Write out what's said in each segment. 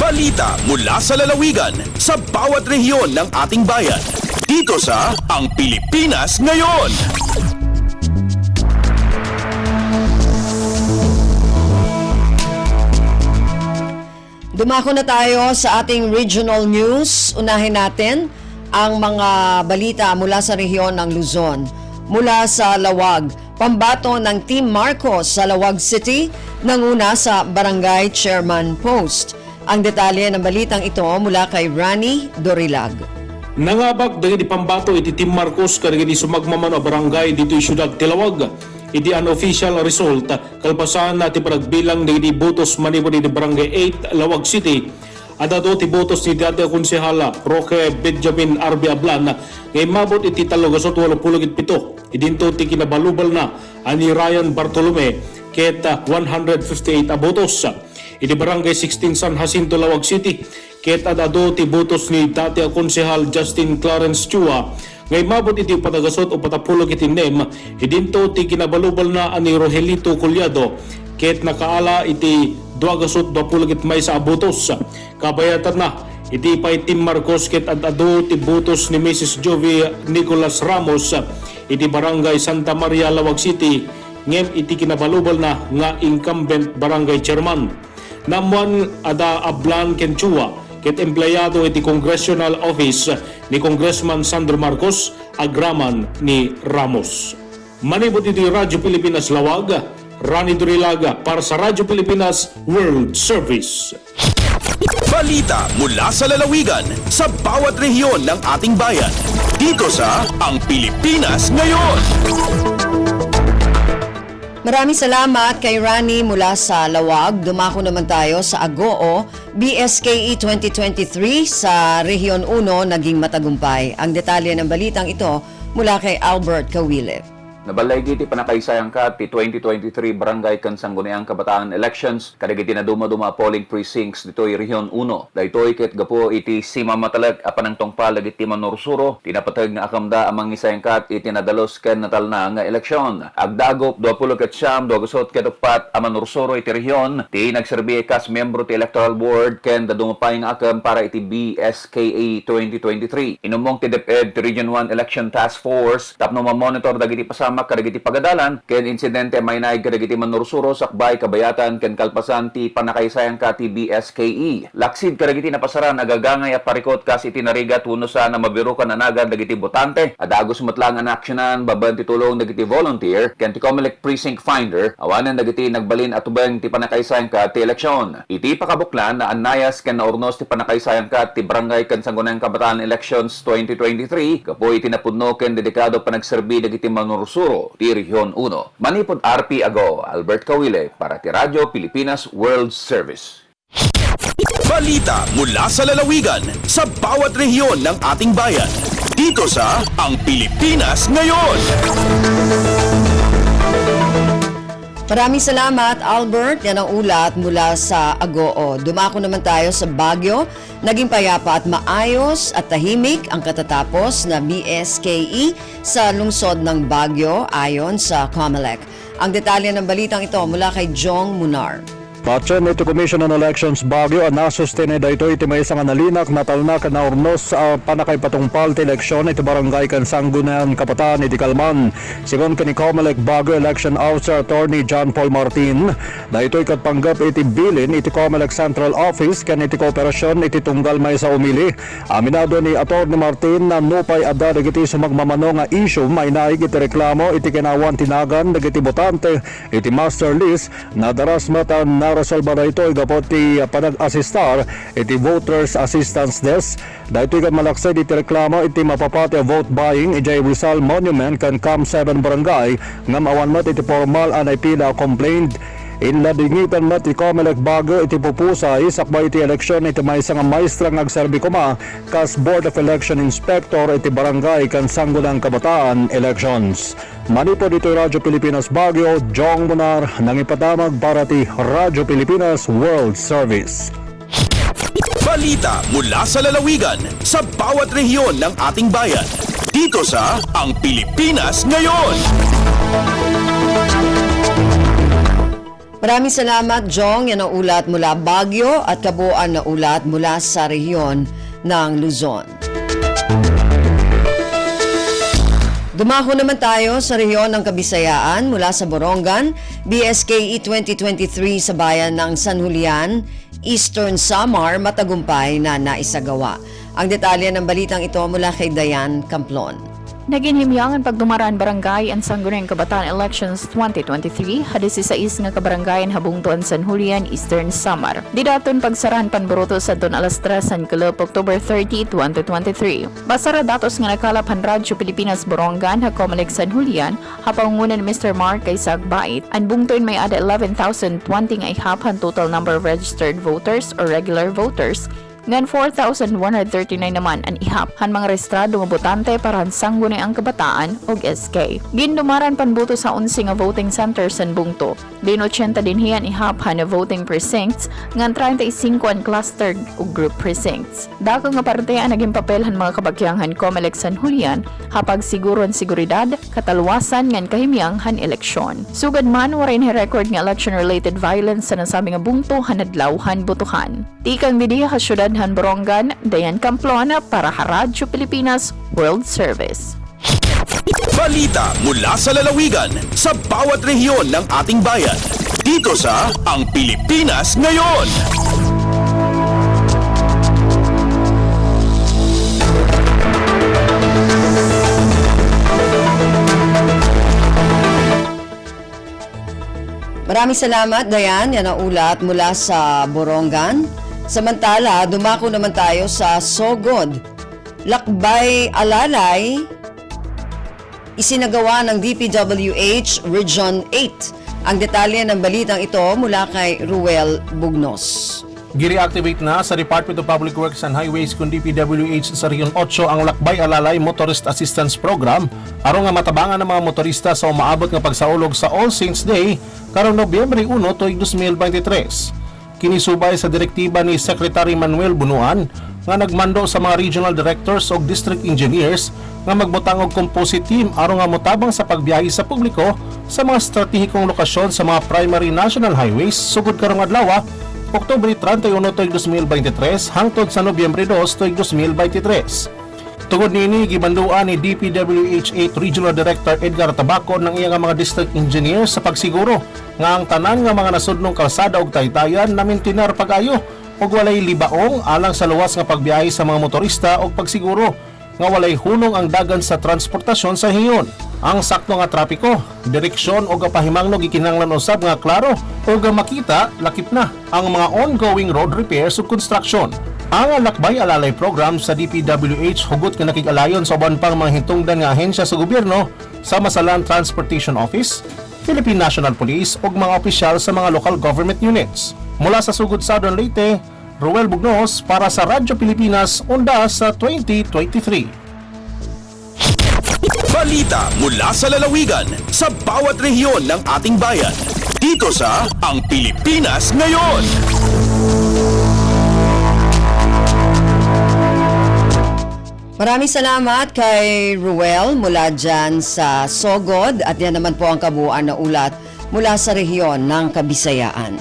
Balita mula sa lalawigan sa bawat rehiyon ng ating bayan. Dito sa Ang Pilipinas Ngayon. Dumako na tayo sa ating regional news. Unahin natin ang mga balita mula sa rehiyon ng Luzon. Mula sa Lawag, pambato ng Team Marcos sa Lawag City, nanguna sa Barangay Chairman Post. Ang detalye ng balitang ito mula kay Rani Dorilag. Nangabak dagiti pambato iti Team Marcos kadagiti sumagmaman a barangay dito Siyudad Tilawag. Iti unofficial result kalpasan na ti panagbilang dagiti botos manipod iti Barangay 8 Lawag City. Adato ti botos ni dati konsehala Roque Benjamin Arbi Ablan ngay mabot iti 387. Idinto ti kinabalubal na ani Ryan Bartolome ket 158 a botos. Iti Barangay 16 San Jacinto Lawag City ket adado ti botos ni dati konsehal Justin Clarence Chua ngay mabot iti patagasot o patapulog iti NEM. Idinto ti kinabalubal na ani Rogelito Collado ket nakaala iti 220 may sa abotos. Kabayatan na iti pay Team Marcos ket adado ti botos ni Mrs. Jovi Nicolas Ramos iti Barangay Santa Maria Lawag City ngem iti kinabalubal na nga incumbent barangay chairman. Namuan ada Ablan Kenchua ket empleyado iti Congressional Office ni Congressman Sandro Marcos agraman ni Ramos. Manibot iti Radyo Pilipinas Lawag, Rani Dorilaga para sa Radyo Pilipinas World Service. Balita mula sa lalawigan sa bawat rehiyon ng ating bayan. Dito sa Ang Pilipinas Ngayon. Maraming salamat kay Rani mula sa Lawag. Dumako naman tayo sa Agoo. BSKE 2023 sa Rehiyon 1 naging matagumpay. Ang detalye ng balitang ito mula kay Albert Kawile. Nabalay giti panakaisayang ka ti 2023 Barangay Kansanggunayang Kabataan Elections kadagiti na duma-duma polling precincts ditoy Rehiyon 1. Daytoy ket gapo iti sima matalag apan ang tungpal iti Manorsuro tinapatag nga akamda amang isayang kat iti nadalos ken natalna nga eleksyon. Agdagop 20 ket siyam 24 ket upat a Manorsuro iti Rehiyon ti nagserbi kas membro ti Electoral Board ken dadumapay nga akam para iti BSKE 2023. Inumong ti DepEd ti Region 1 Election Task Force tapno ma-monitor dagiti pasama kadagiti pagadalan ken insidente may naig kadagiti Manorsuro sakbay kabayatan ken kalpasan ti panakaisayang ka ti BSKE. Laksid kadagiti napasaran agagangay at parikot kas iti narigat wenno sa na mabirukan anagan dagiti botante adagos matlang an aksyonan baban ti tulong dagiti volunteer ken ti COMELEC precinct finder awanen dagiti nagbalin at ubeng ti panakaisayang ka ti eleksyon. Iti pakabuklan na anayas ken naurnos ti panakaisayang ka ti Barangay Kansanggunayang Kabataan Elections 2023 kapoy iti napudno ken dedikado panagserbi dagiti Manorsuro ti Rehiyon 1. Manipod RP Ago, Albert Kawile para ti Radyo Pilipinas World Service. Balita mula sa lalawigan sa bawat rehiyon ng ating bayan. Dito sa Ang Pilipinas Ngayon. Maraming salamat, Albert. Yan ang ulat mula sa Agoo. Dumako naman tayo sa Baguio. Naging payapa at maayos at tahimik ang katatapos na BSKE sa lungsod ng Baguio ayon sa COMELEC. Ang detalye ng balitang ito mula kay Jong Munar. Patsen iti Commission on Elections Baguio ang nasustinay dayto iti may isang analinak na talnak na urnos sa panakay patungpal ti eleksyon iti Barangay Kansanggunayang Kabataan iti Kalman. Sigon kani COMELEC Baguio Election Officer Attorney John Paul Martin, daytoy katpanggap iti bilin iti COMELEC Central Office ken iti kooperasyon iti tunggal may sa umili. Aminado ni Attorney Martin na nupay adda dagiti sumagmamano nga issue may naig iti reklamo iti kinawan tinagan dagiti botante iti master list na daras mata na resolba na ito igapot ti panag-assistar iti Voters Assistance Desk. Dahito ikan malaksay iti reklamo iti mapapati vote buying ijay Rizal Monument kan CAM 7 Barangay ngam awan mat iti formal anay pila complained. Inladingitan mat ti COMELEC Baguio iti pupusay sakbay iti eleksyon iti may isang maestra ng agserbi kuma kas Board of Election Inspector iti Barangay Kansanggunayang Kabataan Elections. Manipod ito Radyo Pilipinas Baguio, Jong Munar, nangipatamag para ti Radyo Pilipinas World Service. Balita mula sa lalawigan sa bawat rehiyon ng ating bayan. Dito sa Ang Pilipinas Ngayon. Maraming salamat, Jong. Yan ang ulat mula Baguio at kabuuan na ulat mula sa rehiyon ng Luzon. Dumako naman tayo sa rehiyon ng Kabisayaan mula sa Borongan, BSKE 2023 sa bayan ng San Julian, Eastern Samar, matagumpay na naisagawa. Ang detalye ng balitang ito mula kay Dayan Camplon. Naging himyang ang pagdumaraan barangay ang Sangguniang Kabataan Elections 2023 hadis sa nga kabarangayan habungtuan San Julian, Eastern Samar. Didaton pagsarahan panburuto sa don alas 3 San Club, October 30, 2023. Basara datos nga nakalap han Radyo Pilipinas Borongan ha Comelec San Julian hapangunan Mr. Mark kay Sagbait. Ang bungtoin may ada 11,020 nga ihaphan total number of registered voters or regular voters. Ngan 4,139 naman ang ihap han mga rehistrado nga botante para han Sangguniang Kabataan o SK. Gindumaran panbuto sa 11 nga voting centers san bungto. Din 80 din hiyan ihap han voting precincts ngan 35 ang clustered o group precincts. Dako nga parte ang naging papel han mga kabagyang han Comelec San Julian hapag siguron seguridad, katalwasan ngan kahimyang han eleksyon. Sugad man waray ni record nga election related violence sa nasabi nga bungto han adlaw han botohan. Tikang bidiya ka syudad han Borongan, Dayan Camplon para Radyo Pilipinas World Service. Balita mula sa lalawigan sa bawat rehiyon ng ating bayan. Dito sa Ang Pilipinas Ngayon. Maraming salamat, Dayan. Yan ang ulat mula sa Borongan. Samantala, dumako naman tayo sa Sogod. Lakbay Alalay, isinagawa ng DPWH Region 8. Ang detalye ng balitang ito mula kay Ruel Bugnos. Gire-activate na sa Department of Public Works and Highways kung DPWH sa Region 8 ang Lakbay Alalay Motorist Assistance Program aron nga matabangan ng mga motorista sa umaabot nga pagsaulog sa All Saints Day karong Nobyembre 1 tuig 2023. Kinisubay sa direktiba ni Secretary Manuel Bunuan nga nagmando sa mga regional directors o district engineers nga magbutang og composite team aron nga motabang sa pagbiyahe sa publiko sa mga estratehikong lokasyon sa mga primary national highways sugod karong adlaw, Oktubre 31 tuig 2023 hangtod sa Nobyembre 2 tuig 2023. Tungod nini gibanduan ni DPWH 8 Regional Director Edgar Tabaco ng iyang mga district engineers sa pagsiguro nga ang tanan nga mga nasudnong kalsada ug taytayan namin tinar pag-ayo ug walay libaong alang sa luwas nga pagbiyahe sa mga motorista ug pagsiguro nga walay hunong ang dagan sa transportasyon sa hiyon. Ang sakto nga trapiko, direksyon o kapahimangno gikinahanglan usab nga klaro o makita lakip na ang mga ongoing road repairs ug construction. Ang Lakbay Alalay program sa DPWH hugot nga nakig-alayon sa uban pang mga hintungdan nga ahensya sa gobyerno sama sa Land Transportation Office, Philippine National Police ug mga opisyal sa mga local government units. Mula sa sugod Southern Leyte, Ruel Bugnos para sa Radyo Pilipinas Onda sa 2023. Balita mula sa lalawigan sa bawat rehiyon ng ating bayan. Dito sa Ang Pilipinas Ngayon. Maraming salamat kay Ruel mula dyan sa Sogod at yan naman po ang kabuuan na ulat mula sa rehiyon ng Kabisayaan.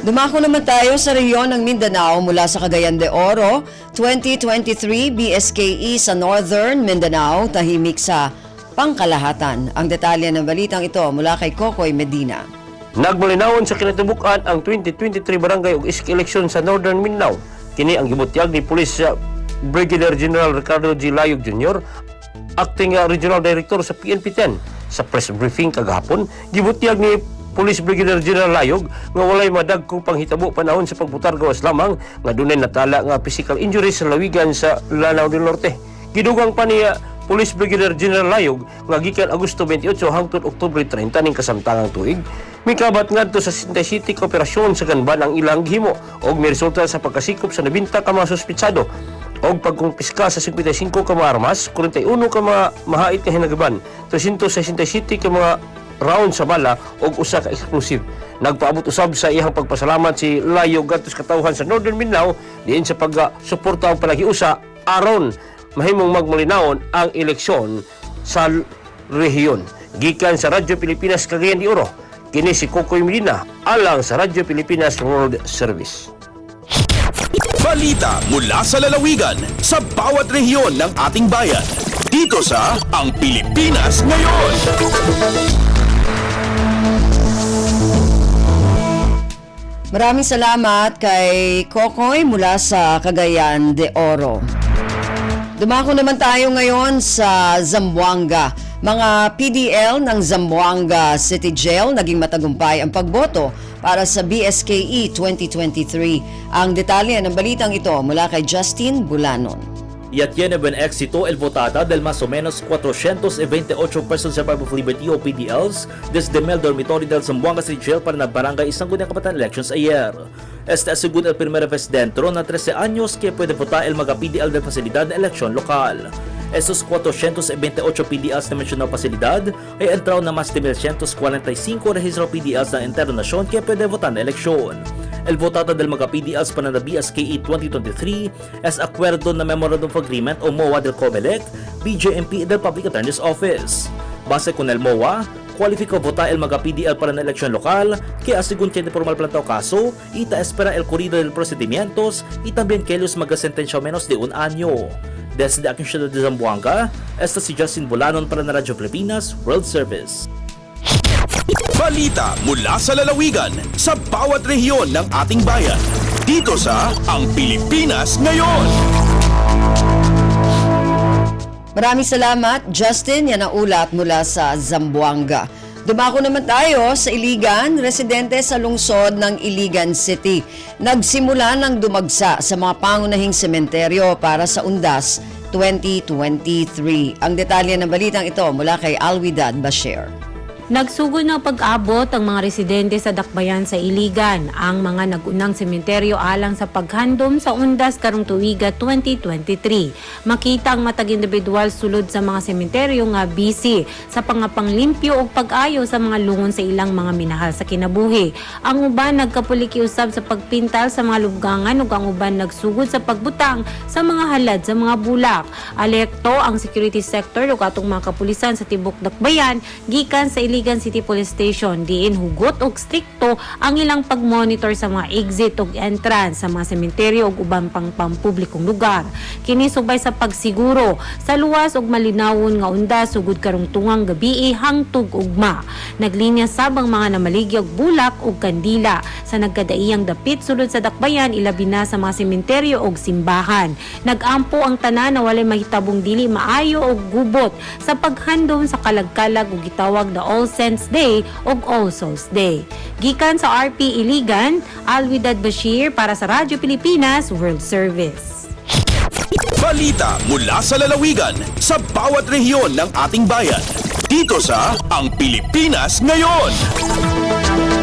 Dumako naman tayo sa rehiyon ng Mindanao mula sa Cagayan de Oro, 2023 BSKE sa Northern Mindanao, tahimik sa pangkalahatan. Ang detalye ng balitang ito mula kay Kokoy Medina. Nagmalinawon sa kinatibukan ang 2023 barangay ug SK election sa Northern Mindanao. Kini ang gibutyag ni Police Brigadier General Ricardo G. Layog Jr., Acting Regional Director sa PNP-10. Sa press briefing kagahapon, gibutyag ni Police Brigadier General Layog nga walay madagkong panghitabo panahon sa pagbutar gawas lamang nga dunay natala nga physical injuries sa lawigan sa Lanao del Norte. Gidugang pa niya Police Brigadier General Layog nga gikan Agosto 28 hangtod Oktubre 30 ning kasamtangang tuig. Mikabat ngadto sa Sinta City kooperasyon sa kanban ang ilang gihimo og miresulta sa pagkasikop sa 90 ka mga suspitsado og pagkumpiska sa 55 ka mga armas, 41 ka mga mahait nga hinagaban, 367 ka mga round sa bala og usa ka explosive. Nagpaabot usab sa iyang pagpasalamat si Layog ngadto sa katawhan sa Northern Mindanao diin sa pagsuporta og palagiusa aron mahimong magmalinawon ang eleksyon sa rehiyon. Gikan sa Radyo Pilipinas Cagayan de Oro, kini si Kokoy Medina alang sa Radyo Pilipinas World Service. Balita mula sa lalawigan sa bawat rehiyon ng ating bayan. Dito sa Ang Pilipinas Ngayon. Maraming salamat kay Kokoy mula sa Cagayan de Oro. Dumako naman tayo ngayon sa Zamboanga. Mga PDL ng Zamboanga City Jail naging matagumpay ang pagboto para sa BSKE 2023. Ang detalye ng balitang ito mula kay Justin Bulanon. Y tiene buen éxito el votada del más o menos 428 persons reserve of liberty o PDLs desde el dormitorio del Zamboanga City Jail para na Barangay Sangguniang Kabataan elections ayer. Este es según el primer vez dentro na 13 años que puede votar el mga PDL de facilidad de elección local. Estos 428 PDLs na mencionado pasilidad ay entraron na mas de 145 registro PDLs ng internasyon que puede votar na eleksyon. El votada del mga PDLs para na BSKE 2023 es acuerdo na Memorandum of Agreement o MOA del COMELEC, BJMP del Public Attorney's Office. Base con el MOA, cualifica votar el mga PDL para na eleksyon lokal, que según tiene formal plantado caso, ita espera el corrido del procedimientos y también que ellos magasentencia menos de un año. Desde aking ciudad de Zamboanga, esta si Justin Bulanon para na Radyo Pilipinas World Service. Balita mula sa lalawigan sa bawat rehiyon ng ating bayan. Dito sa Ang Pilipinas Ngayon. Maraming salamat, Justin. Yan ang ulat mula sa Zamboanga. Dumako naman tayo sa Iligan, residente sa lungsod ng Iligan City. Nagsimula ng dumagsa sa mga pangunahing sementeryo para sa Undas 2023. Ang detalye ng balitang ito mula kay Alwidad Bashir. Nagsugod ng pag-abot ang mga residente sa Dakbayan sa Iligan, ang mga nagunang sementeryo alang sa paghandom sa Undas karong tuiga 2023. Makita ang matag individual sulod sa mga sementeryo nga busy sa pangapanglimpyo o pag-ayo sa mga lungon sa ilang mga minahal sa kinabuhi. Ang uban nagkapulikiusab sa pagpintal sa mga lubgangan ug ang uban nagsugod sa pagbutang sa mga halad sa mga bulak. Alerto ang security sector ug atong mga kapulisan sa tibok Dakbayan gikan sa Iligan City Police Station, diin hugot og strikto ang ilang pag-monitor sa mga exit ug entrance sa mga sementeryo ug uban pang pampublikong lugar. Kini subay sa pagsiguro sa luwas ug malinawon nga undas sugod karong tungang gabii hangtod ugma. Naglinya sab ang mga namaligya og bulak ug kandila sa nagkadaiyang dapit sulod sa Dakbayan ilabi na sa mga sementeryo ug simbahan. Nagampo ang tanan na walay mahitabong dili maayo og gubot sa paghandom sa kalagkalag ug gitawag na All Saints Day ug All Souls Day. Gikan sa RP Iligan, Alwidad Bashir para sa Radyo Pilipinas World Service. Balita mula sa lalawigan sa bawat rehiyon ng ating bayan. Dito sa Ang Pilipinas Ngayon.